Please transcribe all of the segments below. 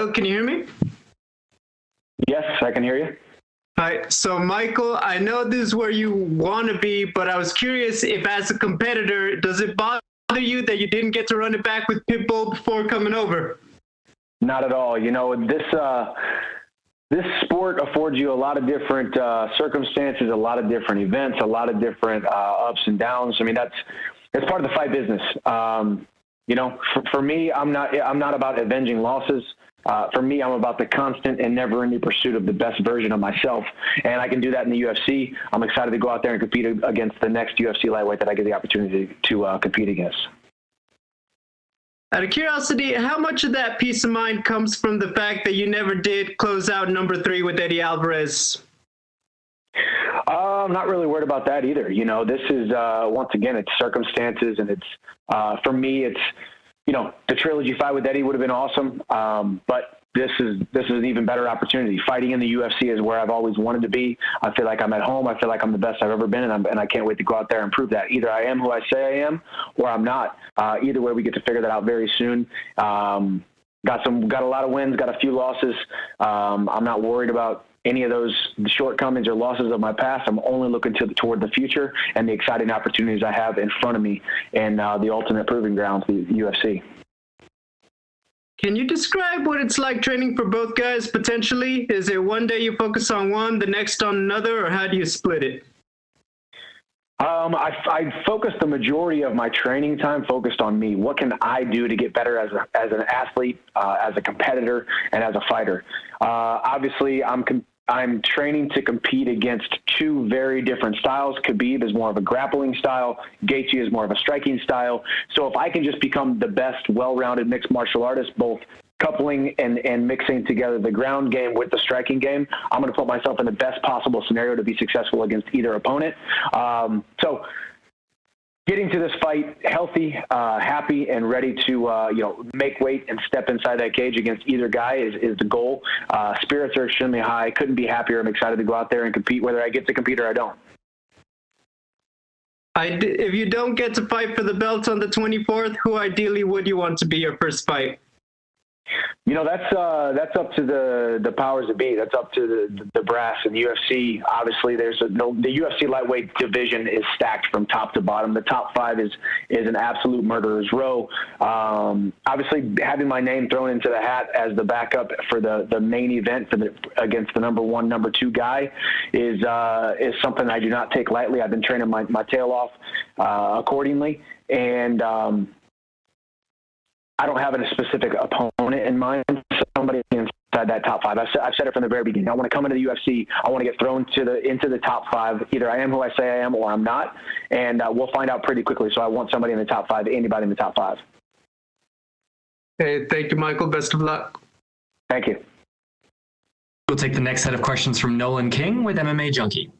Hello, can you hear me? Yes, I can hear you. Hi. So, Michael, I know this is where you want to be, but I was curious if, as a competitor, does it bother you that you didn't get to run it back with Pitbull before coming over? Not at all. You know, this sport affords you a lot of different circumstances, a lot of different events, a lot of different ups and downs. I mean, it's part of the fight business. You know, for me, I'm not about avenging losses. For me, I'm about the constant and never-ending pursuit of the best version of myself, and I can do that in the UFC. I'm excited to go out there and compete against the next UFC lightweight that I get the opportunity to compete against. Out of curiosity, how much of that peace of mind comes from the fact that you never did close out number 3 with Eddie Alvarez? I'm not really worried about that either. You know, this is, once again, it's circumstances, and it's, for me, it's, you know, the trilogy fight with Eddie would have been awesome. But this is an even better opportunity. Fighting in the UFC is where I've always wanted to be. I feel like I'm at home. I feel like I'm the best I've ever been, and I can't wait to go out there and prove that. Either I am who I say I am, or I'm not. Either way, we get to figure that out very soon. Got a lot of wins, got a few losses. I'm not worried about any of those shortcomings or losses of my past. I'm only looking toward the future and the exciting opportunities I have in front of me and the ultimate proving grounds, the UFC. Can you describe what it's like training for both guys potentially? Is it one day you focus on one, the next on another, or how do you split it? I focused the majority of my training time focused on me. What can I do to get better as an athlete, as a competitor, and as a fighter? Obviously, I'm training to compete against two very different styles. Khabib is more of a grappling style. Gaethje is more of a striking style. So if I can just become the best well-rounded mixed martial artist, both coupling and mixing together the ground game with the striking game, I'm going to put myself in the best possible scenario to be successful against either opponent. So getting to this fight healthy, happy, and ready to make weight and step inside that cage against either guy is the goal. Spirits are extremely high. Couldn't be happier. I'm excited to go out there and compete, whether I get to compete or I don't. If you don't get to fight for the belt on the 24th, who ideally would you want to be your first fight? You know, that's up to the powers that be. That's up to the brass and the UFC. Obviously, the UFC lightweight division is stacked from top to bottom. The top 5 is an absolute murderer's row. Obviously, having my name thrown into the hat as the backup for the main event against the number 1, number 2 guy is something I do not take lightly. I've been training my tail off accordingly, and I don't have a specific opponent in mind. Somebody inside that top 5. I've said it from the very beginning. I want to come into the UFC. I want to get thrown into the top 5. Either I am who I say I am, or I'm not, and we'll find out pretty quickly. So I want somebody in the top 5. Anybody in the top 5. Hey, thank you, Michael. Best of luck. Thank you. We'll take the next set of questions from Nolan King with MMA Junkie.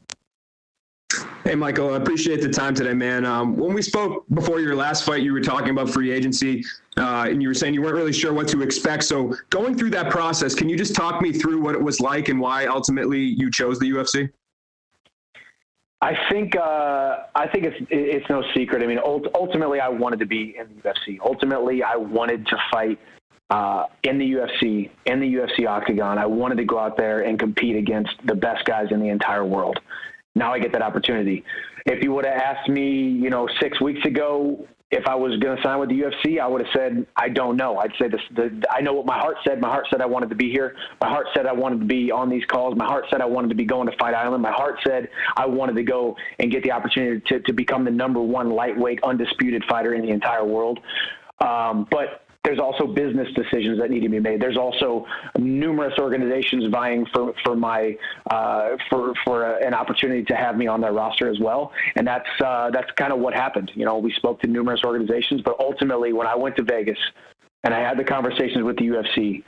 Hey, Michael, I appreciate the time today, man. When we spoke before your last fight, you were talking about free agency, and you were saying you weren't really sure what to expect. So going through that process, can you just talk me through what it was like and why ultimately you chose the UFC? I think it's no secret. I mean, ultimately, I wanted to be in the UFC. Ultimately, I wanted to fight in the UFC octagon. I wanted to go out there and compete against the best guys in the entire world. Now I get that opportunity. If you would have asked me, 6 weeks ago if I was going to sign with the UFC, I would have said, I don't know. I'd say I know what my heart said. My heart said I wanted to be here. My heart said I wanted to be on these calls. My heart said I wanted to be going to Fight Island. My heart said I wanted to go and get the opportunity to become the number 1 lightweight undisputed fighter in the entire world. But there's also business decisions that need to be made. There's also numerous organizations vying for an opportunity to have me on their roster as well. And that's kind of what happened. We spoke to numerous organizations, but ultimately when I went to Vegas and I had the conversations with the UFC,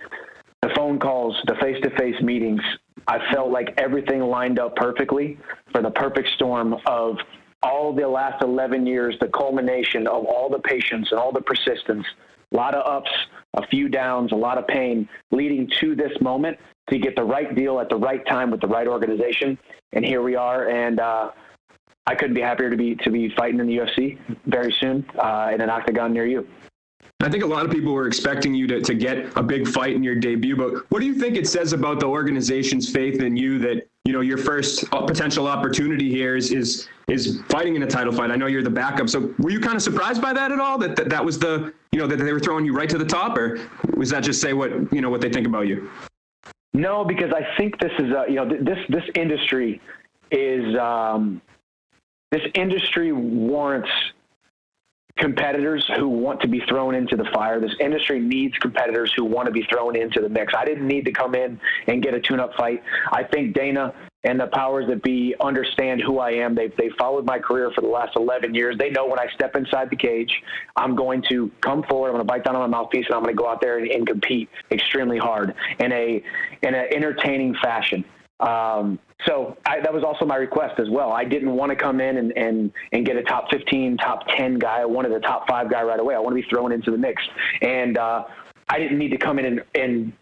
the phone calls, the face-to-face meetings, I felt like everything lined up perfectly for the perfect storm of all the last 11 years, the culmination of all the patience and all the persistence. A lot of ups, a few downs, a lot of pain leading to this moment to get the right deal at the right time with the right organization. And here we are. And I couldn't be happier to be fighting in the UFC very soon in an octagon near you. I think a lot of people were expecting you to get a big fight in your debut, but what do you think it says about the organization's faith in you that, your first potential opportunity here is fighting in a title fight? I know you're the backup. So were you kind of surprised by that at all? That was that they were throwing you right to the top, or was that just say what they think about you? No, because I think this is, this industry is, this industry warrants competitors who want to be thrown into the fire. This industry needs competitors who want to be thrown into the mix. I didn't need to come in and get a tune-up fight. I think Dana and the powers that be understand who I am. They followed my career for the last 11 years. They know when I step inside the cage, I'm going to come forward, I'm going to bite down on my mouthpiece, and I'm going to go out there and compete extremely hard in an entertaining fashion. So that was also my request as well. I didn't want to come in and get a top 15, top 10 guy. I wanted a top 5 guy right away. I want to be thrown into the mix. And I didn't need to come in and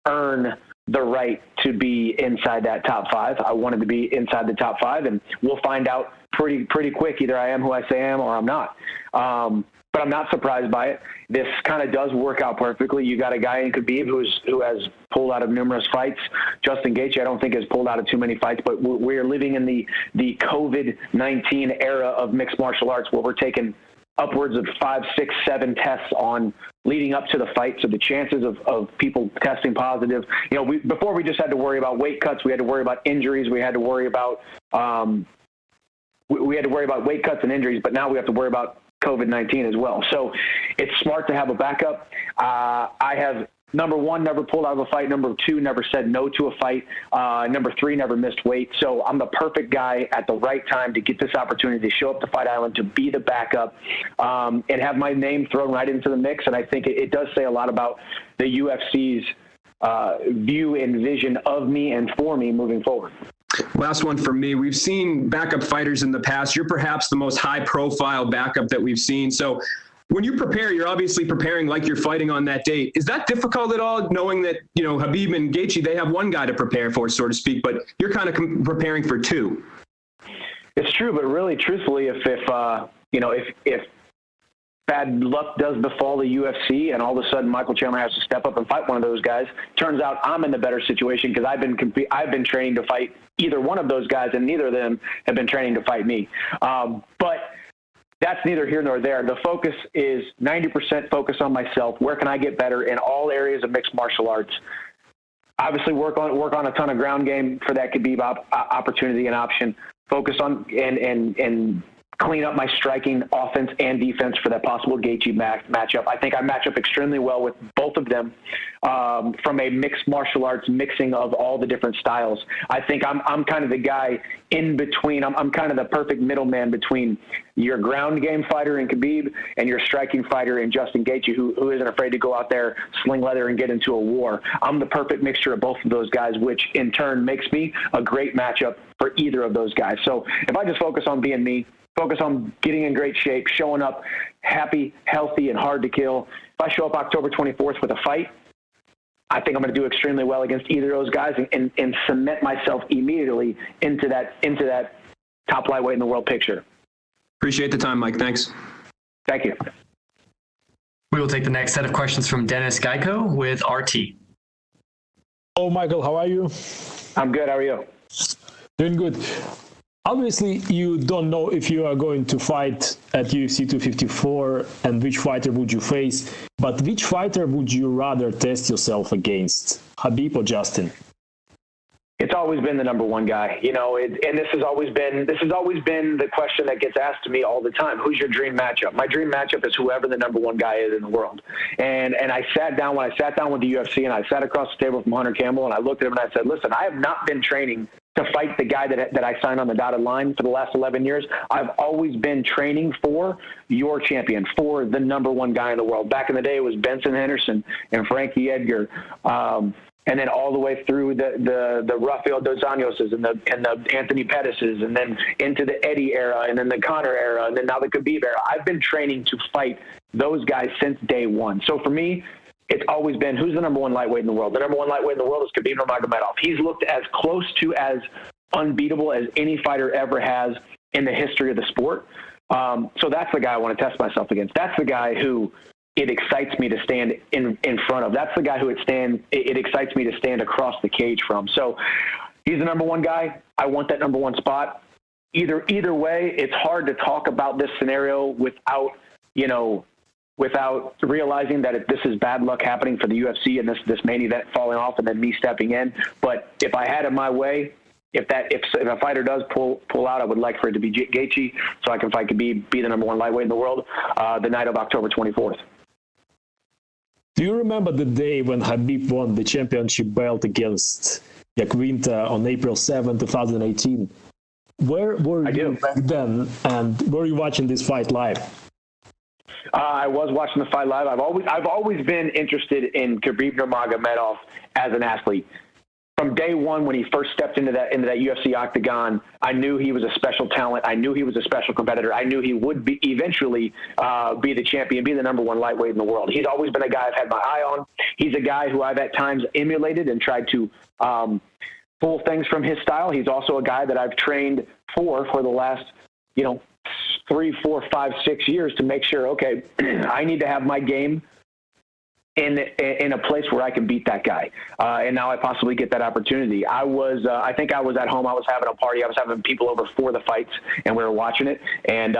earn the right to be inside that top 5. I wanted to be inside the top 5, and we'll find out pretty quick. Either I am who I say I am or I'm not. But I'm not surprised by it. This kind of does work out perfectly. You got a guy in Khabib who has pulled out of numerous fights. Justin Gaethje, I don't think, has pulled out of too many fights, but we're living in the COVID-19 era of mixed martial arts where we're taking upwards of 5, 6, 7 tests on leading up to the fight. So the chances of people testing positive, before we just had to worry about weight cuts, we had to worry about injuries, we had to worry about weight cuts and injuries, but now we have to worry about COVID-19 as well. So it's smart to have a backup. I have, number 1, never pulled out of a fight. Number 2, never said no to a fight. Number 3, never missed weight. So I'm the perfect guy at the right time to get this opportunity to show up to Fight Island, to be the backup, and have my name thrown right into the mix. And I think it does say a lot about the UFC's view and vision of me and for me moving forward. Last one for me. We've seen backup fighters in the past. You're perhaps the most high-profile backup that we've seen. So when you prepare, you're obviously preparing like you're fighting on that date. Is that difficult at all, knowing that, Khabib and Gaethje, they have one guy to prepare for, so to speak, but you're kind of preparing for 2? It's true, but really, truthfully, if bad luck does befall the UFC and all of a sudden Michael Chandler has to step up and fight one of those guys, turns out I'm in the better situation because I've been training to fight either one of those guys, and neither of them have been training to fight me. But that's neither here nor there. The focus is 90% focus on myself. Where can I get better in all areas of mixed martial arts? Obviously work on a ton of ground game for that Khabib opportunity and option. Focus on and clean up my striking, offense and defense for that possible Gaethje matchup. I think I match up extremely well with both of them from a mixed martial arts mixing of all the different styles. I think I'm kind of the guy in between. I'm kind of the perfect middleman between your ground game fighter in Khabib and your striking fighter in Justin Gaethje, who isn't afraid to go out there, sling leather, and get into a war. I'm the perfect mixture of both of those guys, which in turn makes me a great matchup for either of those guys. So if I just focus on being me, focus on getting in great shape, showing up happy, healthy, and hard to kill. If I show up October 24th with a fight, I think I'm going to do extremely well against either of those guys and cement myself immediately into that top lightweight in the world picture. Appreciate the time, Mike. Thanks. Thank you. We will take the next set of questions from Dennis Geico with RT. Hello, Michael. How are you? I'm good. How are you? Doing good. Obviously, you don't know if you are going to fight at UFC 254 and which fighter would you face, but which fighter would you rather test yourself against, Khabib or Justin? It's always been the number 1 guy, and this has always been the question that gets asked to me all the time. Who's your dream matchup? My dream matchup is whoever the number 1 guy is in the world. And I sat down with the UFC, and I sat across the table from Hunter Campbell, and I looked at him and I said, listen, I have not been training to fight the guy that I signed on the dotted line for the last 11 years. I've always been training for your champion, for the number 1 guy in the world. Back in the day, it was Benson Henderson and Frankie Edgar. And then all the way through the Rafael Dos Anjoses and the Anthony Pettis's, and then into the Eddie era, and then the Conor era, and then now the Khabib era. I've been training to fight those guys since day one. So for me, it's always been, who's the number 1 lightweight in the world? The number 1 lightweight in the world is Khabib Nurmagomedov. He's looked as close to as unbeatable as any fighter ever has in the history of the sport. So that's the guy I want to test myself against. That's the guy who it excites me to stand in front of. That's the guy who it excites me to stand across the cage from. So he's the number one guy. I want that number one spot. Either way, it's hard to talk about this scenario without realizing that this is bad luck happening for the UFC and this main event falling off and then me stepping in. But if I had it my way, if a fighter does pull out, I would like for it to be Gaethje, so I can fight Khabib, be the number one lightweight in the world, the night of October 24th. Do you remember the day when Khabib won the championship belt against Jacquinta on April 7, 2018? Where were you back then, and were you watching this fight live? I was watching the fight live. I've always been interested in Khabib Nurmagomedov as an athlete. From day one, when he first stepped into that UFC octagon, I knew he was a special talent. I knew he was a special competitor. I knew he would eventually be the champion, be the number one lightweight in the world. He's always been a guy I've had my eye on. He's a guy who I've at times emulated and tried to pull things from his style. He's also a guy that I've trained for the last, 3, 4, 5, 6 years to make sure, okay, I need to have my game in a place where I can beat that guy. And now I possibly get that opportunity. I think I was at home. I was having a party. I was having people over for the fights, and we were watching it. And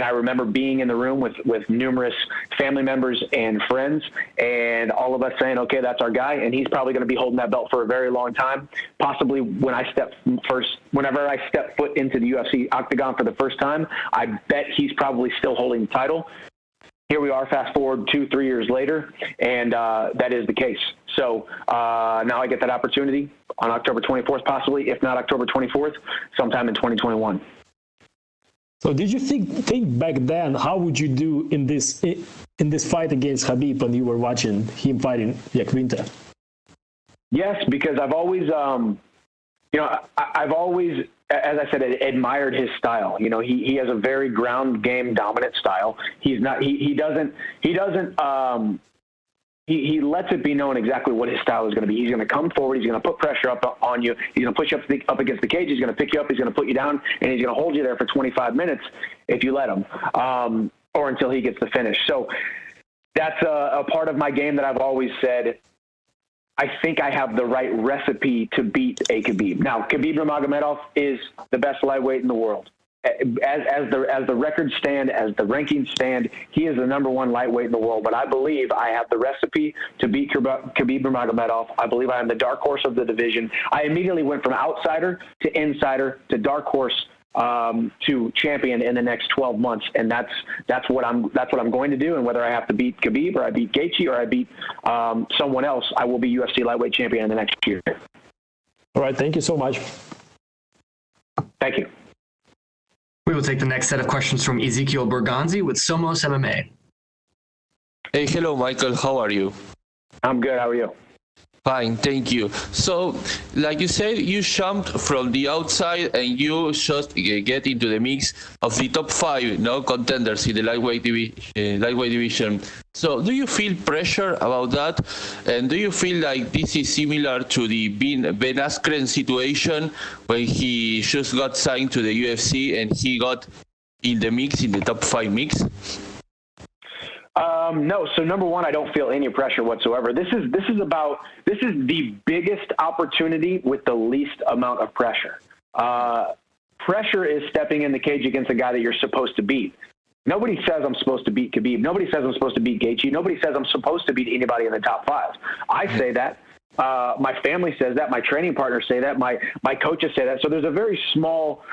I remember being in the room with numerous family members and friends, and all of us saying, okay, that's our guy. And he's probably going to be holding that belt for a very long time. Possibly whenever I step foot into the UFC octagon for the first time, I bet he's probably still holding the title. Here we are, fast forward 2-3 years later, and that is the case. So now I get that opportunity on October 24th, possibly, if not October 24th, sometime in 2021. So did you think back then, how would you do in this fight against Khabib when you were watching him fighting Jacquinta? Yes, because I've always, I've always, as I said, admired his style. He has a very ground game dominant style. He lets it be known exactly what his style is going to be. He's going to come forward. He's going to put pressure up on you. He's going to push you up against the cage. He's going to pick you up. He's going to put you down, and he's going to hold you there for 25 minutes if you let him, or until he gets the finish. So that's a part of my game that I've always said, I think I have the right recipe to beat a Khabib. Now, Khabib Nurmagomedov is the best lightweight in the world. As the records stand, as the rankings stand, he is the number one lightweight in the world. But I believe I have the recipe to beat Khabib Nurmagomedov. I believe I am the dark horse of the division. I immediately went from outsider to insider to dark horse to champion in the next 12 months, and that's what I'm going to do. And whether I have to beat Khabib or I beat Gaethje or I beat someone else, I will be UFC lightweight champion in the next year. All right, thank you so much. Thank you. We will take the next set of questions from Ezekiel Berganzi with Somos MMA. Hey, hello, Michael. How are you? I'm good. How are you? Fine, thank you. So, like you said, you jumped from the outside and you just get into the mix of the top 5 contenders in the lightweight division. So, do you feel pressure about that? And do you feel like this is similar to the Ben Askren situation when he just got signed to the UFC and he got in the mix, in the top 5 mix? No. So number one, I don't feel any pressure whatsoever. This is the biggest opportunity with the least amount of pressure. Pressure is stepping in the cage against a guy that you're supposed to beat. Nobody says I'm supposed to beat Khabib. Nobody says I'm supposed to beat Gaethje. Nobody says I'm supposed to beat anybody in the top 5. I say that. My family says that. My training partners say that. My coaches say that. So there's a very small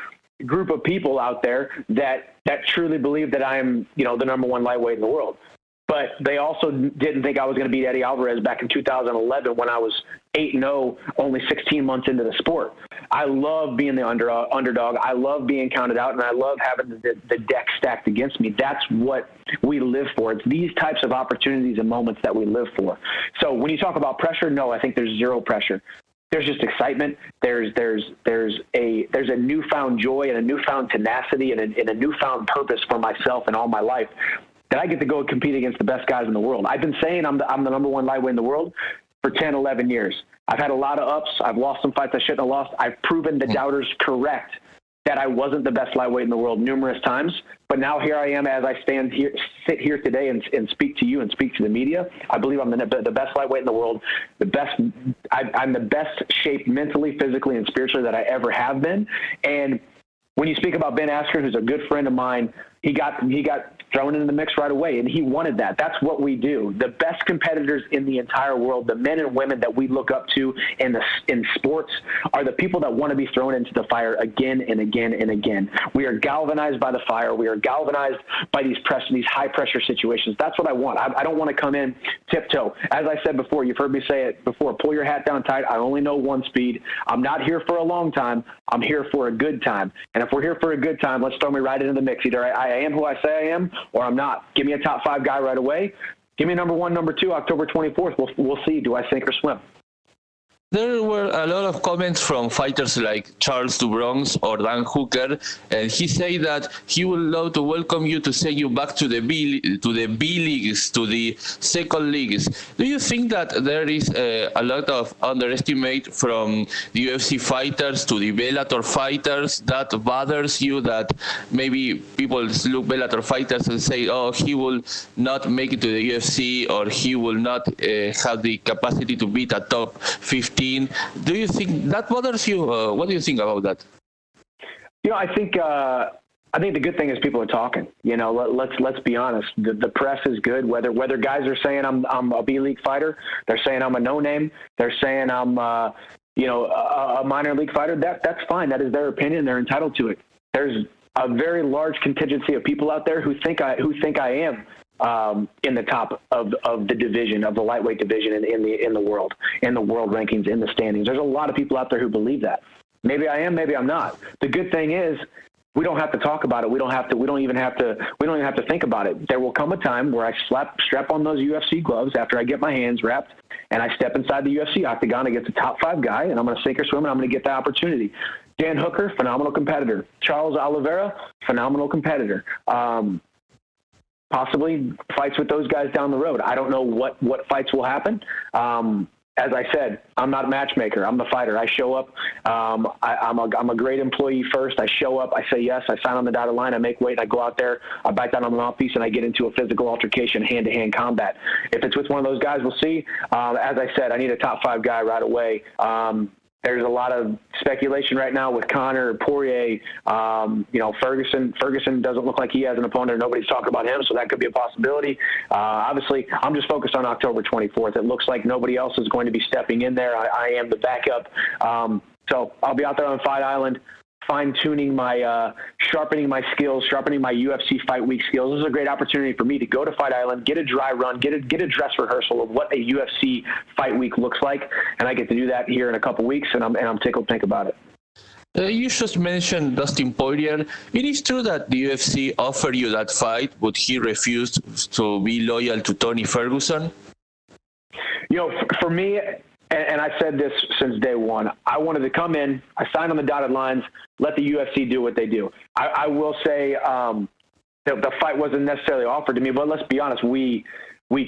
group of people out there that truly believe that I'm, the number one lightweight in the world. But they also didn't think I was going to beat Eddie Alvarez back in 2011 when I was 8-0, only 16 months into the sport. I love being the underdog. I love being counted out, and I love having the deck stacked against me. That's what we live for. It's these types of opportunities and moments that we live for. So when you talk about pressure, no, I think there's zero pressure. There's just excitement. There's a newfound joy and a newfound tenacity and a newfound purpose for myself and all my life that I get to go compete against the best guys in the world. I've been saying I'm the number one lightweight in the world for 10, 11 years. I've had a lot of ups. I've lost some fights I shouldn't have lost. I've proven the doubters correct that I wasn't the best lightweight in the world numerous times, but now here I am as I sit here today and speak to you and speak to the media. I believe I'm the best lightweight in the world, I'm the best shaped mentally, physically, and spiritually that I ever have been. And when you speak about Ben Askren, who's a good friend of mine, he got thrown into the mix right away, and he wanted that. That's what we do. The best competitors in the entire world, the men and women that we look up to in sports, are the people that want to be thrown into the fire again and again and again. We are galvanized by the fire. We are galvanized by these high pressure situations. That's what I want. I don't want to come in tiptoe. As I said before, you've heard me say it before, pull your hat down tight. I only know one speed. I'm not here for a long time. I'm here for a good time. And if we're here for a good time, let's throw me right into the mix. Either I am who I say I am, or I'm not. Give me a top 5 guy right away. Give me number 1, number 2, October 24th. We'll see. Do I sink or swim? There were a lot of comments from fighters like Charles DuBronx or Dan Hooker, and he said that he would love to welcome you to send you back to the B leagues, to the second leagues. Do you think that there is a lot of underestimate from the UFC fighters to the Bellator fighters that bothers you, that maybe people look Bellator fighters and say, oh, he will not make it to the UFC, or he will not have the capacity to beat a top 15? Do you think that bothers you? What do you think about that? I think the good thing is people are talking. Let's be honest. The press is good. Whether guys are saying I'm a B league fighter, they're saying I'm a no name, they're saying I'm a minor league fighter. That's fine. That is their opinion. They're entitled to it. There's a very large contingency of people out there who think I am in the top of the division, of the lightweight division in the world rankings, in the standings. There's a lot of people out there who believe that. Maybe I am, maybe I'm not. The good thing is we don't have to talk about it. We don't even have to think about it. There will come a time where I strap on those UFC gloves after I get my hands wrapped and I step inside the UFC octagon against a top 5 guy, and I'm going to sink or swim, and I'm going to get the opportunity. Dan Hooker, phenomenal competitor. Charles Oliveira, phenomenal competitor. Possibly fights with those guys down the road. I don't know what fights will happen. As I said, I'm not a matchmaker. I'm the fighter. I show up. I'm a great employee first. I show up. I say yes. I sign on the dotted line. I make weight. I go out there. I bite down on the mouthpiece, and I get into a physical altercation, hand-to-hand combat. If it's with one of those guys, we'll see. As I said, I need a top 5 guy right away. There's a lot of speculation right now with Conor, Poirier. Ferguson. Ferguson doesn't look like he has an opponent. Nobody's talking about him, so that could be a possibility. Obviously, I'm just focused on October 24th. It looks like nobody else is going to be stepping in there. I am the backup. So I'll be out there on Fight Island, fine-tuning sharpening my skills, sharpening my UFC Fight Week skills. This is a great opportunity for me to go to Fight Island, get a dry run, get a dress rehearsal of what a UFC Fight Week looks like, and I get to do that here in a couple weeks, and I'm tickled pink about it. You just mentioned Dustin Poirier. It is true that the UFC offered you that fight, but he refused to be loyal to Tony Ferguson? For me, and I said this since day one, I wanted to come in, I signed on the dotted lines, let the UFC do what they do. I will say the fight wasn't necessarily offered to me, but let's be honest, we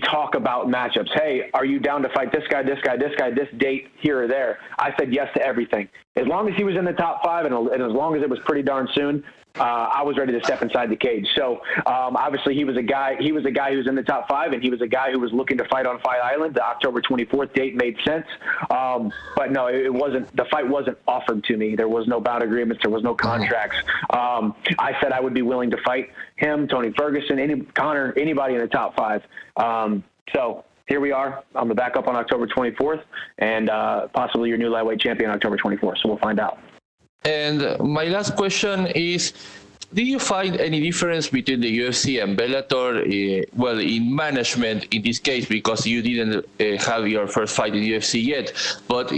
talk about matchups. Hey, are you down to fight this guy, this date, here or there? I said yes to everything. As long as he was in the top 5 and as long as it was pretty darn soon, I was ready to step inside the cage. So obviously he was a guy who was in the top 5, and he was a guy who was looking to fight on Fight Island. The October 24th date made sense. But no, it wasn't, the fight wasn't offered to me. There was no bout agreements. There was no contracts. I said I would be willing to fight him, Tony Ferguson, Conor, anybody in the top 5. So here we are. I'm the backup on October 24th, and possibly your new lightweight champion on October 24th. So we'll find out. And my last question is, did you find any difference between the UFC and Bellator? In management in this case, because you didn't have your first fight in the UFC yet, but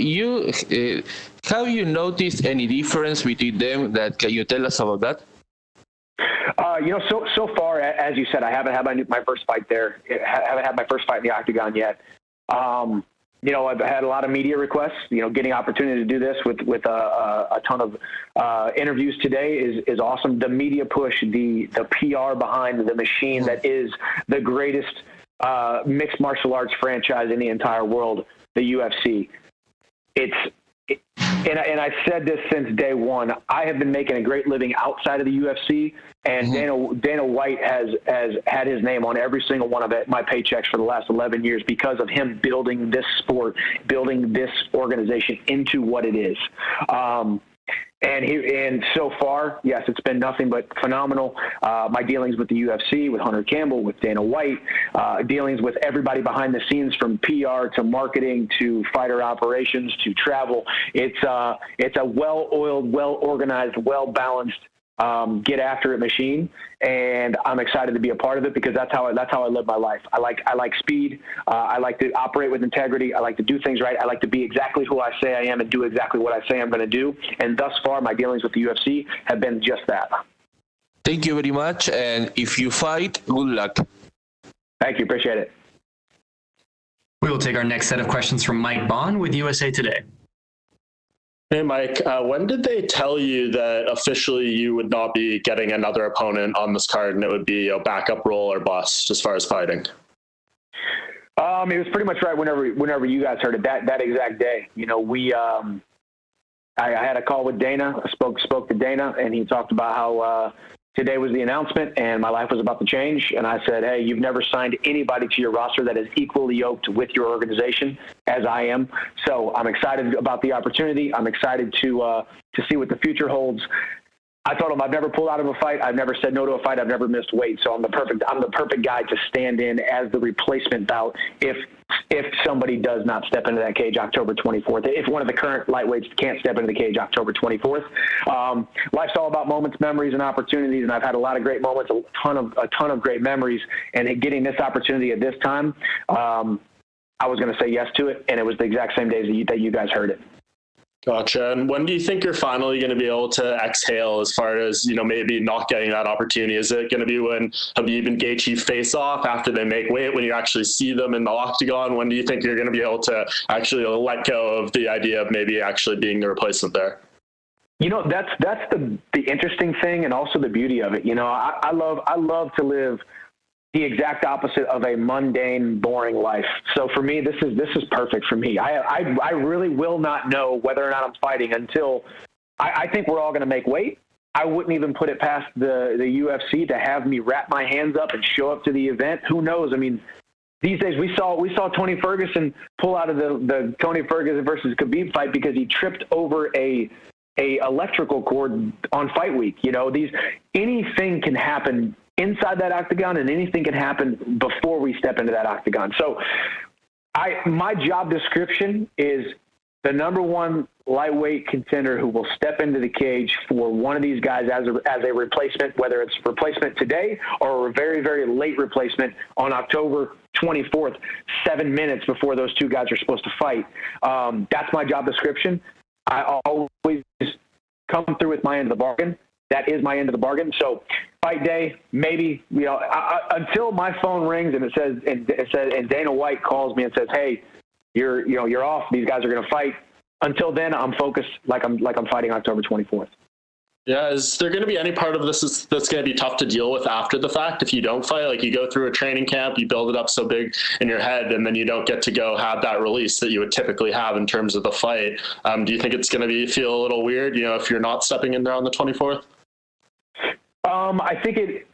have you noticed any difference between them? Can you tell us about that? So far, as you said, I haven't had my first fight there. I haven't had my first fight in the octagon yet. I've had a lot of media requests. Getting opportunity to do this with a ton of interviews today is awesome. The media push, the PR behind the machine that is the greatest mixed martial arts franchise in the entire world, the UFC. and I said this since day one, I have been making a great living outside of the UFC, and Dana White has had his name on every single one of my paychecks for the last 11 years because of him building this sport, building this organization into what it is. And so far, yes, it's been nothing but phenomenal. My dealings with the UFC, with Hunter Campbell, with Dana White, dealings with everybody behind the scenes, from PR to marketing to fighter operations to travel. It's a well-oiled, well-organized, well-balanced, get after it machine, and I'm excited to be a part of it because that's how I live my life. I like speed. I like to operate with integrity. I like to do things right. I like to be exactly who I say I am and do exactly what I say I'm going to do. And thus far, my dealings with the UFC have been just that. Thank you very much. And if you fight, good luck. Thank you. Appreciate it. We will take our next set of questions from Mike Bond with USA Today. Hey, Mike, when did they tell you that officially you would not be getting another opponent on this card and it would be a backup role or bust as far as fighting? It was pretty much right whenever you guys heard it, that exact day. You know, I had a call with Dana. I spoke to Dana, and he talked about how today was the announcement and my life was about to change. And I said, hey, you've never signed anybody to your roster that is equally yoked with your organization as I am. So I'm excited about the opportunity. I'm excited to see what the future holds. I told him I've never pulled out of a fight. I've never said no to a fight. I've never missed weight. So I'm the perfect guy to stand in as the replacement bout if somebody does not step into that cage October 24th. If one of the current lightweights can't step into the cage October 24th. Life's all about moments, memories, and opportunities, and I've had a lot of great moments, a ton of great memories, and getting this opportunity at this time, I was going to say yes to it, and it was the exact same days that you guys heard it. Gotcha. And when do you think you're finally going to be able to exhale as far as, maybe not getting that opportunity? Is it going to be when Khabib and Gaethje face off after they make weight, when you actually see them in the octagon? When do you think you're going to be able to actually let go of the idea of maybe actually being the replacement there? That's the interesting thing, and also the beauty of it. I love to live the exact opposite of a mundane, boring life. So for me, this is perfect for me. I really will not know whether or not I'm fighting until I think we're all going to make weight. I wouldn't even put it past the UFC to have me wrap my hands up and show up to the event. Who knows? I mean, these days we saw Tony Ferguson pull out of the Tony Ferguson versus Khabib fight because he tripped over a electrical cord on fight week. Anything can happen inside that octagon, and anything can happen before we step into that octagon. So my job description is the number one lightweight contender who will step into the cage for one of these guys as a replacement, whether it's replacement today or a very, very late replacement on October 24th, 7 minutes before those two guys are supposed to fight. That's my job description. I always come through with my end of the bargain. That is my end of the bargain. So fight day, maybe, until my phone rings and it says, and Dana White calls me and says, hey, you're off. These guys are going to fight. Until then, I'm focused like I'm fighting October 24th. Yeah. Is there going to be any part of this that's going to be tough to deal with after the fact? If you don't fight, like you go through a training camp, you build it up so big in your head, and then you don't get to go have that release that you would typically have in terms of the fight. Do you think it's going to feel a little weird, if you're not stepping in there on the 24th? I think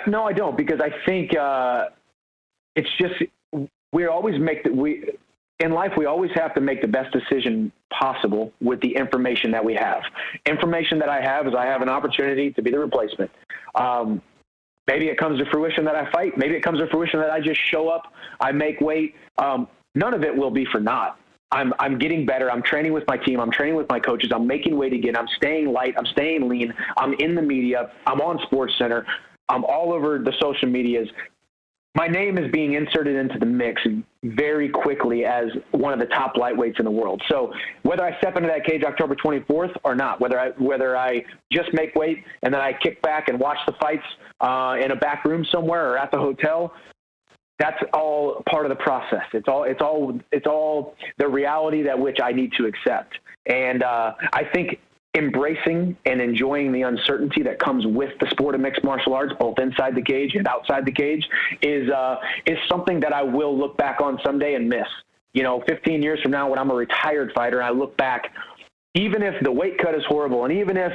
no, I don't, because I think it's just in life we always have to make the best decision possible with the information that we have. Information that I have is I have an opportunity to be the replacement. Maybe it comes to fruition that I fight. Maybe it comes to fruition that I just show up, I make weight. None of it will be for naught. I'm getting better. I'm training with my team. I'm training with my coaches. I'm making weight again. I'm staying light. I'm staying lean. I'm in the media. I'm on SportsCenter. I'm all over the social medias. My name is being inserted into the mix very quickly as one of the top lightweights in the world. So whether I step into that cage October 24th or not, whether I just make weight and then I kick back and watch the fights in a back room somewhere or at the hotel, that's all part of the process. It's all the reality that which I need to accept. And I think embracing and enjoying the uncertainty that comes with the sport of mixed martial arts, both inside the cage and outside the cage, is something that I will look back on someday and miss. 15 years from now, when I'm a retired fighter, I look back even if the weight cut is horrible, and even if,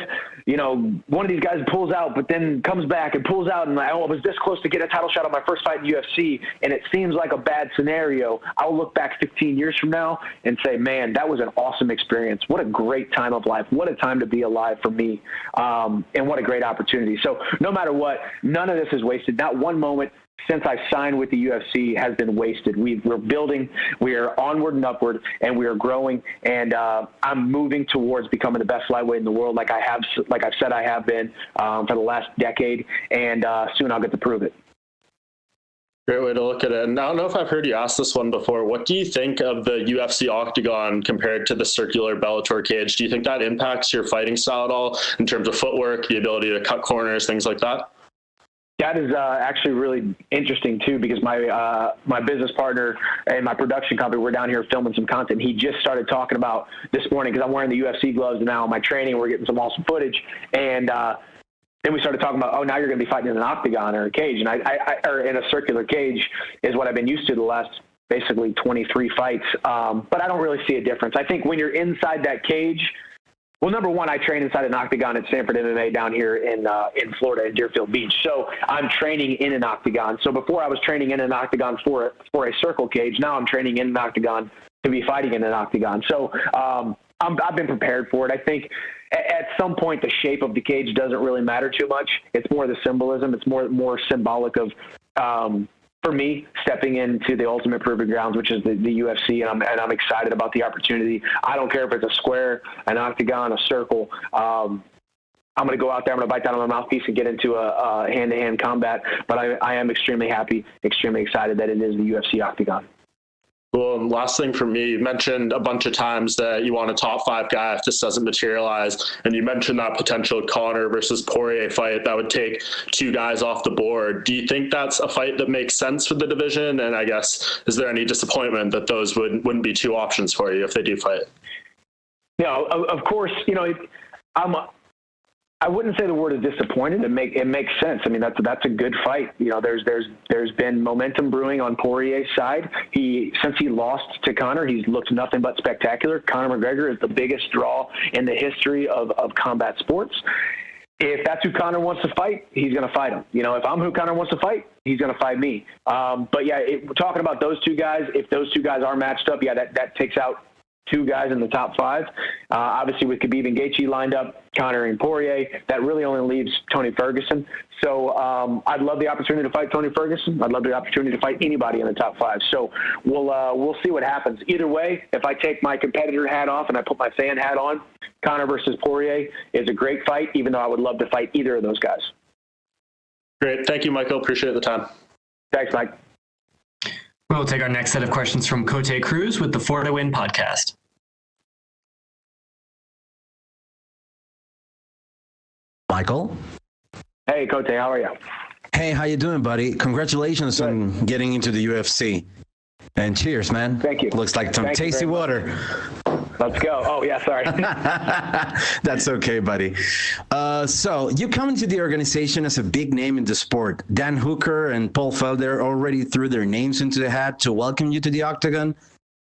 one of these guys pulls out, but then comes back and pulls out, and I was this close to get a title shot on my first fight in UFC, and it seems like a bad scenario, I'll look back 15 years from now and say, man, that was an awesome experience. What a great time of life. What a time to be alive for me. And what a great opportunity. So no matter what, none of this is wasted. Not one moment since I signed with the UFC has been wasted. We're building, we are onward and upward, and we are growing. And I'm moving towards becoming the best lightweight in the world, like I've said I have been for the last decade. And soon I'll get to prove it. Great way to look at it. And I don't know if I've heard you ask this one before. What do you think of the UFC octagon compared to the circular Bellator cage? Do you think that impacts your fighting style at all in terms of footwork, the ability to cut corners, things like that? That is actually really interesting too, because my business partner and my production company, we're down here filming some content. He just started talking about this morning, because I'm wearing the UFC gloves now in my training. We're getting some awesome footage, and then we started talking about, now you're going to be fighting in an octagon or a cage, and or in a circular cage is what I've been used to the last basically 23 fights. But I don't really see a difference. I think when you're inside that cage. Well, number one, I train inside an octagon at Stanford MMA down here in Florida in Deerfield Beach. So I'm training in an octagon. So before I was training in an octagon for a circle cage. Now I'm training in an octagon to be fighting in an octagon. So I've been prepared for it. I think at some point the shape of the cage doesn't really matter too much. It's more the symbolism. It's more symbolic of for me, stepping into the ultimate proving grounds, which is the UFC, and I'm excited about the opportunity. I don't care if it's a square, an octagon, a circle. I'm going to go out there, I'm going to bite down on my mouthpiece and get into a hand-to-hand combat. But I am extremely happy, extremely excited that it is the UFC octagon. Cool. And last thing for me, you mentioned a bunch of times that you want a top 5 guy if this doesn't materialize. And you mentioned that potential Conor versus Poirier fight that would take 2 guys off the board. Do you think that's a fight that makes sense for the division? And I guess, is there any disappointment that those wouldn't be 2 options for you if they do fight? Yeah, of course, I wouldn't say the word is disappointed. It makes sense. I mean, that's a good fight. There's been momentum brewing on Poirier's side. Since he lost to Conor, he's looked nothing but spectacular. Conor McGregor is the biggest draw in the history of combat sports. If that's who Conor wants to fight, he's going to fight him. If I'm who Conor wants to fight, he's going to fight me. But yeah, we're talking about those 2 guys. If those 2 guys are matched up, yeah, that takes out 2 guys in the top 5. Obviously, with Khabib and Gaethje lined up, Conor and Poirier, that really only leaves Tony Ferguson. So I'd love the opportunity to fight Tony Ferguson. I'd love the opportunity to fight anybody in the top 5. So we'll see what happens. Either way, if I take my competitor hat off and I put my fan hat on, Conor versus Poirier is a great fight, even though I would love to fight either of those guys. Great. Thank you, Michael. Appreciate the time. Thanks, Mike. We'll take our next set of questions from Cote Cruz with the 4 to Win podcast. Michael? Hey, Cote, how are you? Hey, how you doing, buddy? Congratulations on getting into the UFC. And cheers, man. Thank you. Looks like some tasty water. Let's go. Oh, yeah, sorry. That's okay, buddy. So you come into the organization as a big name in the sport. Dan Hooker and Paul Felder already threw their names into the hat to welcome you to the octagon.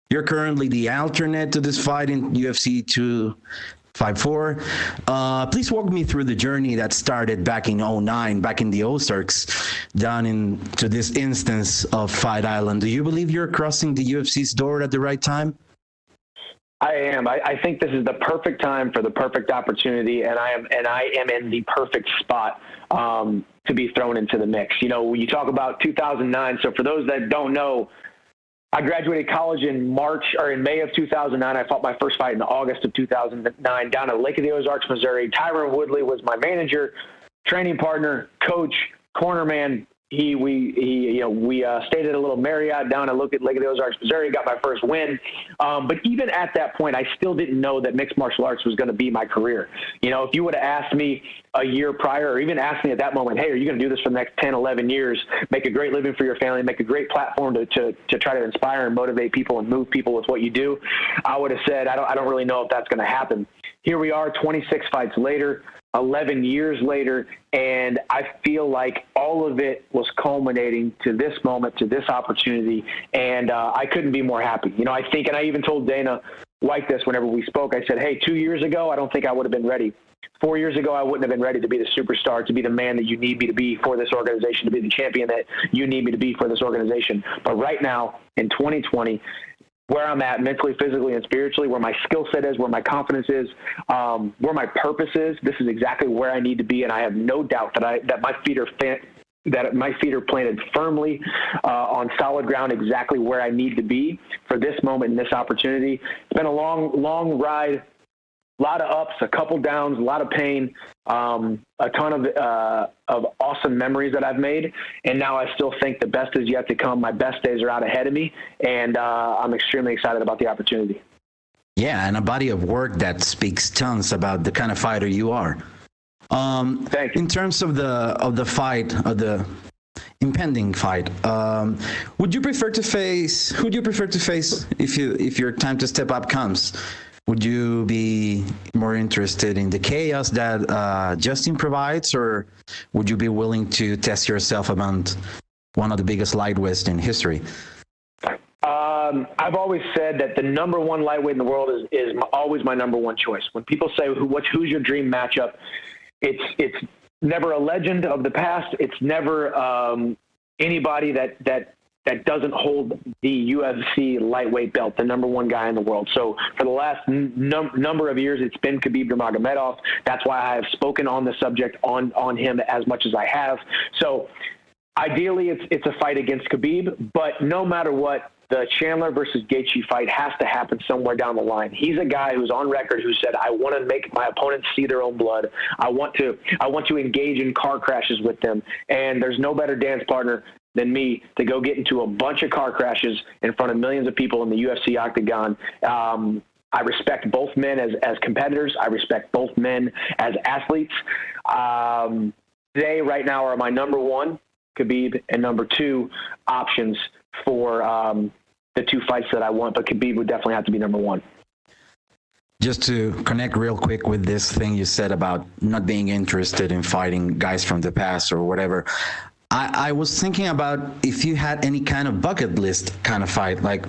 You're currently the alternate to this fight in UFC 254. Please walk me through the journey that started back in 2009, back in the Ozarks, down into this instance of Fight Island. Do you believe you're crossing the UFC's door at the right time? I am. I think this is the perfect time for the perfect opportunity, and I am in the perfect spot to be thrown into the mix. When you talk about 2009, so for those that don't know, I graduated college in May of 2009. I fought my first fight in August of 2009 down at Lake of the Ozarks, Missouri. Tyron Woodley was my manager, training partner, coach, cornerman. We stayed at a little Marriott down at Lake of the Ozarks, Missouri, got my first win. But even at that point, I still didn't know that mixed martial arts was going to be my career. If you would have asked me a year prior, or even asked me at that moment, hey, are you going to do this for the next 10, 11 years, make a great living for your family, make a great platform to try to inspire and motivate people and move people with what you do, I would have said, I don't really know if that's going to happen. Here we are, 26 fights later, 11 years later, and I feel like all of it was culminating to this moment, to this opportunity, and I couldn't be more happy. I think, and I even told Dana like this whenever we spoke. I said, hey, 2 years ago, I don't think I would have been ready. 4 years ago, I wouldn't have been ready to be the superstar, to be the man that you need me to be for this organization, to be the champion that you need me to be for this organization. But right now, in 2020, where I'm at mentally, physically, and spiritually, where my skill set is, where my confidence is, where my purpose is, this is exactly where I need to be. And I have no doubt that my feet are planted firmly on solid ground, exactly where I need to be for this moment and this opportunity. It's been a long ride, a lot of ups, a couple downs, a lot of pain, a ton of awesome memories that I've made. And now I still think the best is yet to come. My best days are out ahead of me, and I'm extremely excited about the opportunity. Yeah, and a body of work that speaks tons about the kind of fighter you are. Thank you. In terms of the fight, of the impending fight, who do you prefer to face if your time to step up comes? Would you be more interested in the chaos that Justin provides, or would you be willing to test yourself against one of the biggest lightweights in history? I've always said that the number one lightweight in the world is always my number one choice. When people say who's your dream matchup, it's never a legend of the past. It's never anybody that doesn't hold the UFC lightweight belt, the number one guy in the world. So for the last number of years, it's been Khabib Nurmagomedov. That's why I have spoken on the subject on him as much as I have. So ideally, it's a fight against Khabib, but no matter what, the Chandler versus Gaethje fight has to happen somewhere down the line. He's a guy who's on record who said, I want to make my opponents see their own blood. I want to engage in car crashes with them. And there's no better dance partner than me to go get into a bunch of car crashes in front of millions of people in the UFC octagon. I respect both men as competitors. I respect both men as athletes. They right now are my number one, Khabib, and number two options for the two fights that I want, but Khabib would definitely have to be number one. Just to connect real quick with this thing you said about not being interested in fighting guys from the past or whatever, I was thinking about if you had any kind of bucket list kind of fight, like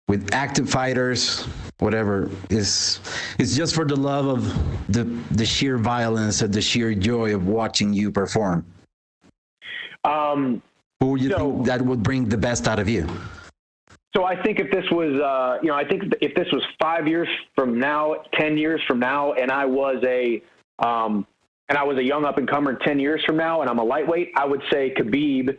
with active fighters, whatever, it's just for the love of the sheer violence and the sheer joy of watching you perform. Who would you think that would bring the best out of you? So I think if this was, I think if this was 5 years from now, 10 years from now, and I was a young up and comer 10 years from now, and I'm a lightweight, I would say Khabib.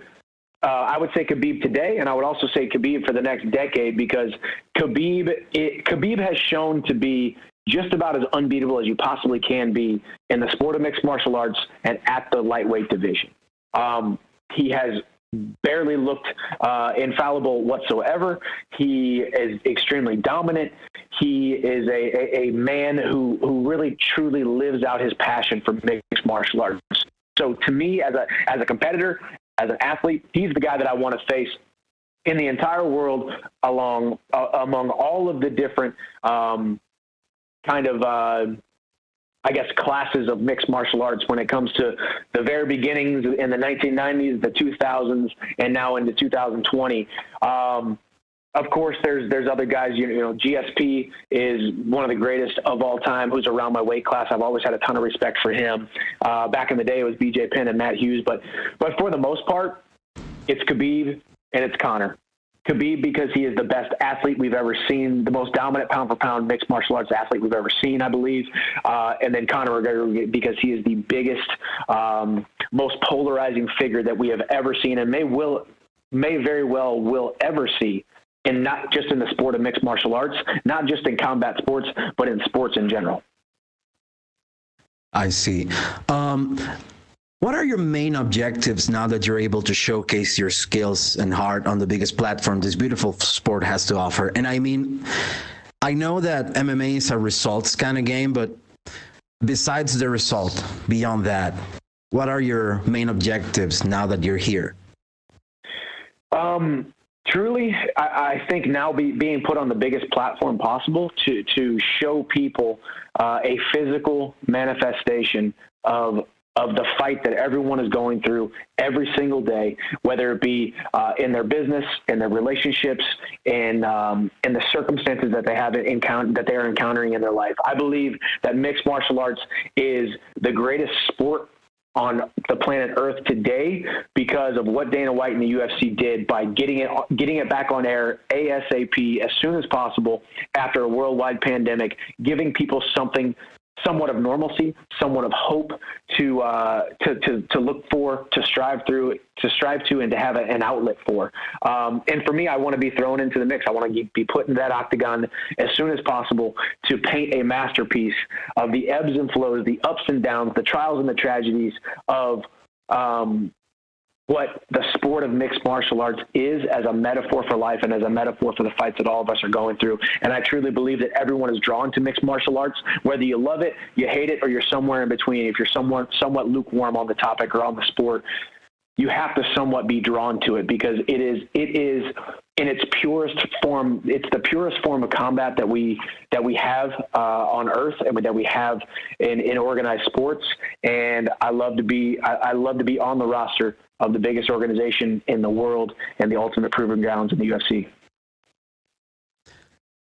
I would say Khabib today, and I would also say Khabib for the next decade, because Khabib has shown to be just about as unbeatable as you possibly can be in the sport of mixed martial arts and at the lightweight division. He has barely looked infallible whatsoever. He is extremely dominant. He is a man who really truly lives out his passion for mixed martial arts. So to me, as a competitor, as an athlete, he's the guy that I want to face in the entire world among all of the different classes of mixed martial arts when it comes to the very beginnings in the 1990s, the 2000s, and now into 2020. Of course, there's other guys. GSP is one of the greatest of all time, who's around my weight class. I've always had a ton of respect for him. Back in the day, it was BJ Penn and Matt Hughes, but for the most part, it's Khabib and it's Conor. Khabib because he is the best athlete we've ever seen, the most dominant pound-for-pound mixed martial arts athlete we've ever seen, I believe. And then Conor McGregor because he is the biggest, most polarizing figure that we have ever seen and may very well will ever see, and not just in the sport of mixed martial arts, not just in combat sports, but in sports in general. I see. What are your main objectives now that you're able to showcase your skills and heart on the biggest platform this beautiful sport has to offer? And I mean, I know that MMA is a results kind of game, but besides the result, beyond that, what are your main objectives now that you're here? Truly, I think now being put on the biggest platform possible to show people a physical manifestation of of the fight that everyone is going through every single day, whether it be in their business, in their relationships, in the circumstances that they have that they are encountering in their life. I believe that mixed martial arts is the greatest sport on the planet Earth today because of what Dana White and the UFC did by getting it back on air ASAP as soon as possible after a worldwide pandemic, giving people somewhat of normalcy, somewhat of hope to look for, to strive to, and to have an outlet for. And for me, I want to be thrown into the mix. I want to be put in that octagon as soon as possible to paint a masterpiece of the ebbs and flows, the ups and downs, the trials and the tragedies of what the sport of mixed martial arts is as a metaphor for life and as a metaphor for the fights that all of us are going through. And I truly believe that everyone is drawn to mixed martial arts, whether you love it, you hate it, or you're somewhere in between. If you're somewhat lukewarm on the topic or on the sport, you have to somewhat be drawn to it because it is in its purest form. It's the purest form of combat that we have on earth and that we have in organized sports. And I love to be on the roster of the biggest organization in the world and the ultimate proving grounds in the UFC.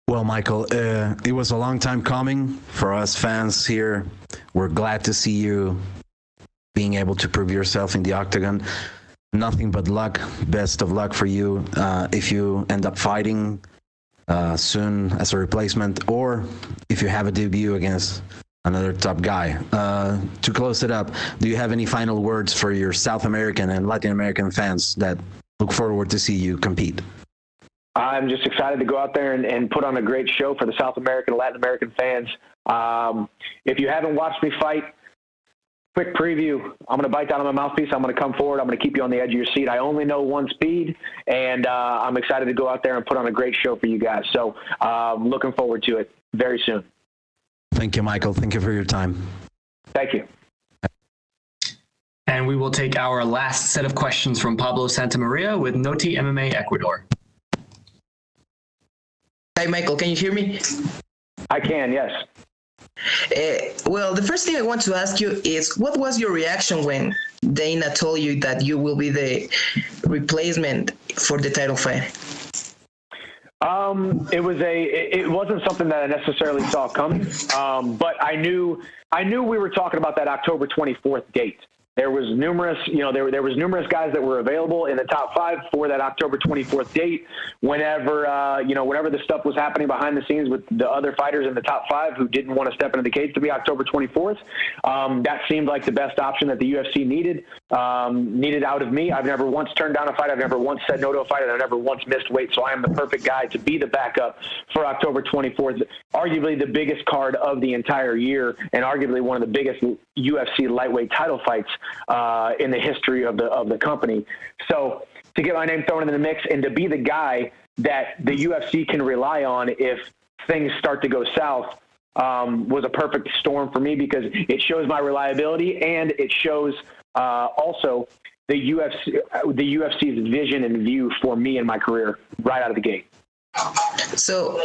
Well, Michael, it was a long time coming for us fans here. We're glad to see you being able to prove yourself in the octagon. Nothing but luck. Best of luck for you if you end up fighting soon as a replacement, or if you have a debut against another top guy. To close it up, do you have any final words for your South American and Latin American fans that look forward to see you compete? I'm just excited to go out there and put on a great show for the South American and Latin American fans. If you haven't watched me fight, quick preview. I'm going to bite down on my mouthpiece. I'm going to come forward. I'm going to keep you on the edge of your seat. I only know one speed, and I'm excited to go out there and put on a great show for you guys. So looking forward to it very soon. Thank you, Michael. Thank you for your time. Thank you. And we will take our last set of questions from Pablo Santamaria with Noti MMA Ecuador. Hi, Michael. Can you hear me? I can, yes. Well, the first thing I want to ask you is, what was your reaction when Dana told you that you will be the replacement for the title fight? It wasn't something that I necessarily saw coming, but I knew we were talking about that October 24th date. There was numerous guys that were available in the top 5 for that October 24th date. Whenever the stuff was happening behind the scenes with the other fighters in the top 5 who didn't want to step into the cage to be October 24th, that seemed like the best option that the UFC needed out of me. I've never once turned down a fight. I've never once said no to a fight, and I've never once missed weight. So I am the perfect guy to be the backup for October 24th, arguably the biggest card of the entire year, and arguably one of the biggest UFC lightweight title fights in the history of the company. So to get my name thrown into the mix and to be the guy that the UFC can rely on if things start to go south was a perfect storm for me, because it shows my reliability, and it shows also the UFC's vision and view for me and my career right out of the gate. So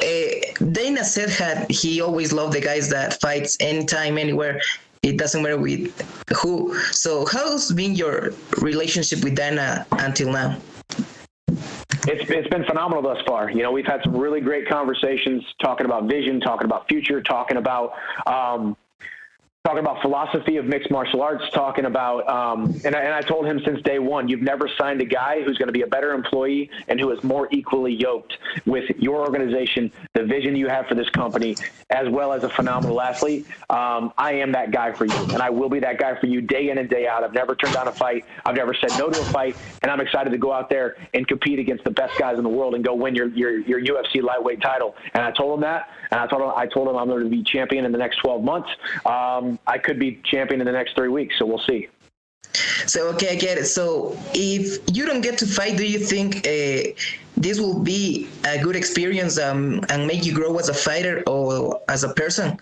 Dana said he always loved the guys that fights anytime, anywhere. It doesn't matter with who. So how's been your relationship with Dana until now? It's been phenomenal thus far. You know, we've had some really great conversations talking about vision, talking about future, talking about philosophy of mixed martial arts, talking about, and I told him since day one, you've never signed a guy who's going to be a better employee and who is more equally yoked with your organization, the vision you have for this company, as well as a phenomenal athlete. I am that guy for you, and I will be that guy for you day in and day out. I've never turned down a fight. I've never said no to a fight, and I'm excited to go out there and compete against the best guys in the world and go win your UFC lightweight title. And I told him that, and I told him I'm going to be champion in the next 12 months. I could be champion in the next 3 weeks, so we'll see. So, okay, I get it. So if you don't get to fight, do you think this will be a good experience and make you grow as a fighter or as a person?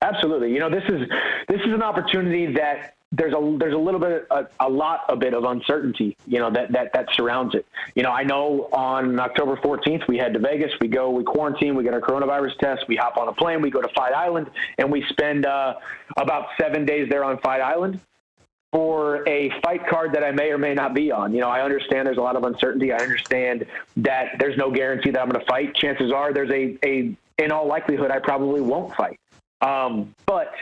Absolutely. You know, this is an opportunity that there's a little bit, a bit of uncertainty, that surrounds it. I know on October 14th, we head to Vegas, we quarantine, we get our coronavirus test, we hop on a plane, we go to Fight Island, and we spend about 7 days there on Fight Island for a fight card that I may or may not be on. I understand there's a lot of uncertainty. I understand that there's no guarantee that I'm going to fight. Chances are there's in all likelihood, I probably won't fight. But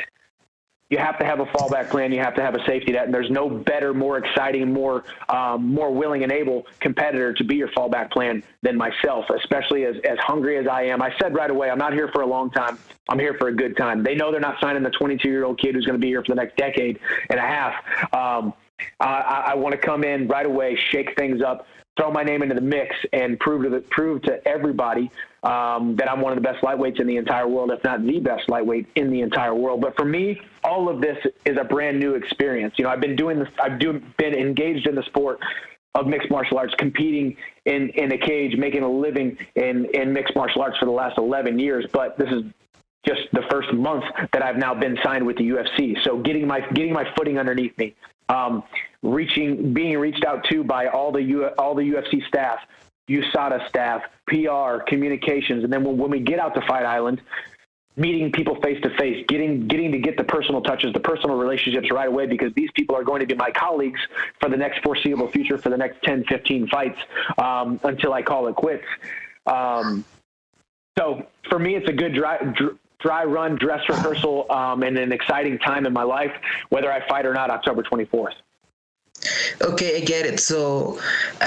you have to have a fallback plan. You have to have a safety net, and there's no better, more exciting, more willing and able competitor to be your fallback plan than myself, especially as hungry as I am. I said right away, I'm not here for a long time. I'm here for a good time. They know they're not signing the 22-year-old kid who's going to be here for the next decade and a half. I want to come in right away, shake things up, throw my name into the mix, and prove to everybody that I'm one of the best lightweights in the entire world, if not the best lightweight in the entire world. But for me, all of this is a brand new experience. I've been doing this. Been engaged in the sport of mixed martial arts, competing in a cage, making a living in mixed martial arts for the last 11 years. But this is just the first month that I've now been signed with the UFC. So getting my footing underneath me, being reached out to by all the UFC staff, USADA staff, PR, communications, and then when we get out to Fight Island, meeting people face to face, getting to get the personal touches, the personal relationships right away, because these people are going to be my colleagues for the next foreseeable future, for the next 10, 15 fights, until I call it quits. So for me, it's a good dry run, dress rehearsal, and an exciting time in my life, whether I fight or not, October 24th. Okay, I get it. So,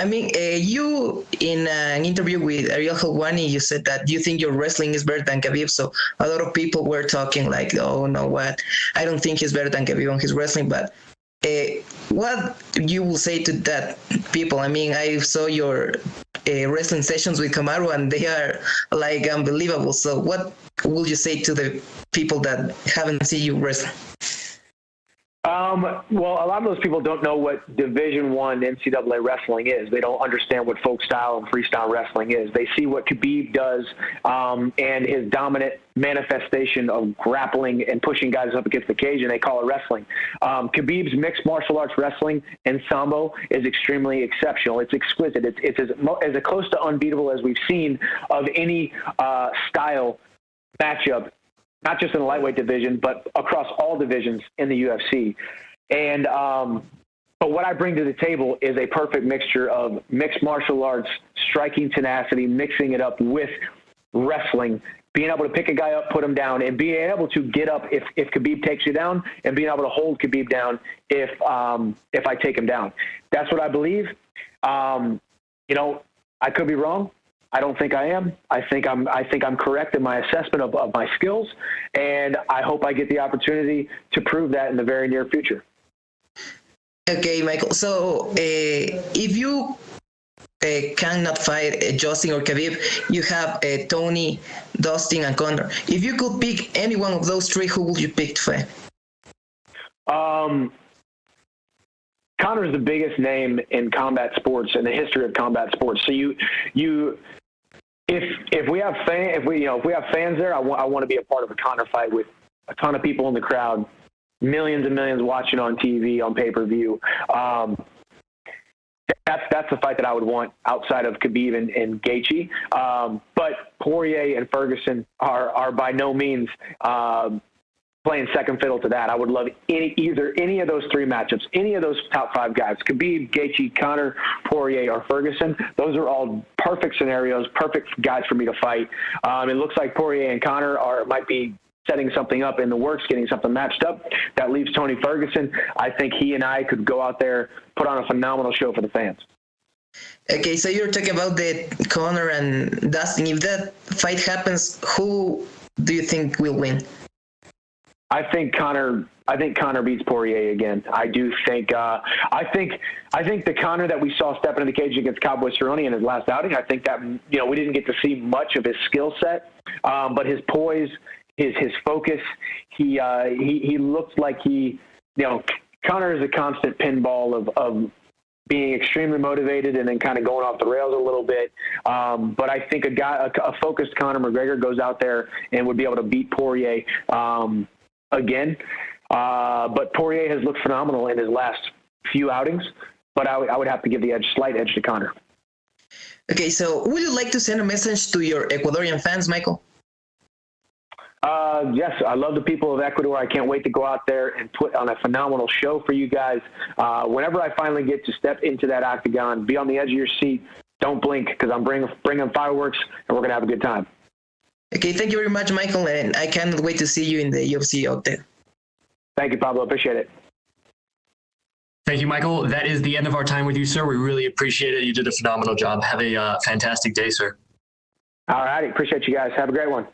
you in an interview with Ariel Helwani, you said that you think your wrestling is better than Khabib. So a lot of people were talking like, oh, no, what? I don't think he's better than Khabib on his wrestling. But what you will say to that people? I saw your wrestling sessions with Kamaru, and they are like unbelievable. So what will you say to the people that haven't seen you wrestle? Well, a lot of those people don't know what Division I NCAA wrestling is. They don't understand what folk style and freestyle wrestling is. They see what Khabib does, and his dominant manifestation of grappling and pushing guys up against the cage, and they call it wrestling. Khabib's mixed martial arts wrestling and sambo is extremely exceptional. It's exquisite. It's as close to unbeatable as we've seen of any style matchup, not just in the lightweight division, but across all divisions in the UFC. And but what I bring to the table is a perfect mixture of mixed martial arts, striking tenacity, mixing it up with wrestling, being able to pick a guy up, put him down, and being able to get up if Khabib takes you down, and being able to hold Khabib down if I take him down. That's what I believe. I could be wrong. I don't think I am. I think I'm correct in my assessment of my skills, and I hope I get the opportunity to prove that in the very near future. Okay, Michael. So if you cannot fight Justin or Khabib, you have Tony, Dustin, and Conor. If you could pick any one of those three, who would you pick to fight? Conor is the biggest name in combat sports, in the history of combat sports. So if we have fans there, I want to be a part of a Conor fight with a ton of people in the crowd, millions and millions watching on TV, on pay-per-view. That's the fight that I would want outside of Khabib and Gaethje. But Poirier and Ferguson are by no means playing second fiddle to that. I would love any of those three matchups, any of those top five guys, Khabib, Gaethje, Conor, Poirier, or Ferguson. Those are all perfect scenarios, perfect guys for me to fight. It looks like Poirier and Conor might be setting something up in the works, getting something matched up. That leaves Tony Ferguson. I think he and I could go out there, put on a phenomenal show for the fans. Okay, so you're talking about the Conor and Dustin. If that fight happens, who do you think will win? I think Conor beats Poirier again. I do think. I think the Conor that we saw step into the cage against Cowboy Cerrone in his last outing. I think that we didn't get to see much of his skill set, but his poise, his focus. He looks like Conor is a constant pinball of being extremely motivated and then kind of going off the rails a little bit. But I think a focused Conor McGregor goes out there and would be able to beat Poirier again. But Poirier has looked phenomenal in his last few outings. But I would have to give the slight edge to Conor. Okay, so would you like to send a message to your Ecuadorian fans, Michael? Yes, I love the people of Ecuador. I can't wait to go out there and put on a phenomenal show for you guys. Whenever I finally get to step into that octagon, be on the edge of your seat. Don't blink, because I'm bringing fireworks, and we're going to have a good time. Okay, thank you very much, Michael, and I cannot wait to see you in the UFC out there. Thank you, Pablo. Appreciate it. Thank you, Michael. That is the end of our time with you, sir. We really appreciate it. You did a phenomenal job. Have a fantastic day, sir. All righty. Appreciate you guys. Have a great one.